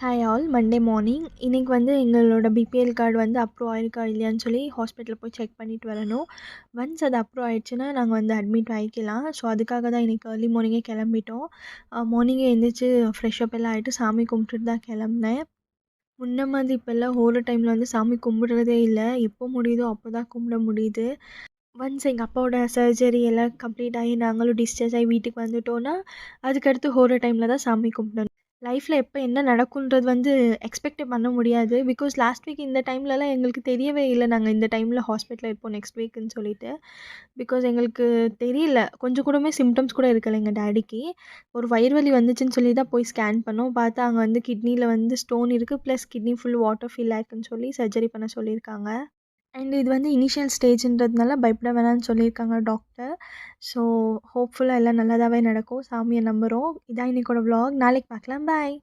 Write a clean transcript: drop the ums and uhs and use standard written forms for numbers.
Hi all Monday morning இன்றைக்கி வந்து எங்களோட பிபிஎல் கார்டு வந்து அப்ரூவ் ஆயிருக்கா இல்லையான்னு சொல்லி ஹாஸ்பிட்டலில் போய் செக் பண்ணிட்டு வரணும். ஒன்ஸ் அது அப்ரூவ் ஆயிடுச்சுன்னா நாங்கள் வந்து அட்மிட் ஆகிக்கலாம். ஸோ அதுக்காக தான் இன்றைக்கி ஏர்லி மார்னிங்கே கிளம்பிட்டோம். மார்னிங்கே எழுந்திரிச்சு ஃப்ரெஷ்அப் எல்லாம் ஆகிட்டு சாமி கும்பிட்டுட்டு தான் கிளம்புனேன். முன்ன மாதிரி இப்போல்லாம் ஹோலி டைமில் வந்து சாமி கும்பிடுறதே இல்லை. எப்போ முடியுதோ அப்போ தான் கும்பிட முடியுது. ஒன்ஸ் எங்கள் அப்பாவோட சர்ஜரி எல்லாம் கம்ப்ளீட் ஆகி நாங்களும் டிஸ்சார்ஜ் ஆகி வீட்டுக்கு வந்துட்டோன்னா அதுக்கடுத்து ஹோலி டைமில் தான் சாமி கும்பிடணும். லைஃப்பில் எப்போ என்ன நடக்குன்றது வந்து எக்ஸ்பெக்டே பண்ண முடியாது. பிகாஸ் லாஸ்ட் வீக் இந்த டைம்லலாம் எங்களுக்கு தெரியவே இல்லை நாங்கள் இந்த டைமில் ஹாஸ்பிட்டலில் இருப்போம் நெக்ஸ்ட் வீக்குன்னு சொல்லிட்டு. பிகாஸ் எங்களுக்கு தெரியல. கொஞ்சம் கூடமே சிம்டம்ஸ் கூட இருக்கல எங்கள் டாடிக்கு. ஒரு வயிறு வலி வந்துச்சுன்னு சொல்லி தான் போய் ஸ்கேன் பண்ணோம். பார்த்தா அங்கே வந்து கிட்னியில் வந்து ஸ்டோன் இருக்குது. Plus kidney full water fill ஆயிருக்குன்னு சொல்லி சர்ஜரி பண்ண சொல்லியிருக்காங்க. அண்ட் இது வந்து இனிஷியல் ஸ்டேஜ்ன்றதுனால பயப்பட வேணாம்னு சொல்லியிருக்காங்க டாக்டர். ஸோ ஹோப்ஃபுல்லாக எல்லாம் நல்லதாகவே நடக்கும். சாமியை நம்புகிறோம். இதான் இன்னைக்கோட vlog. நாளைக்கு பார்க்கலாம். பாய்.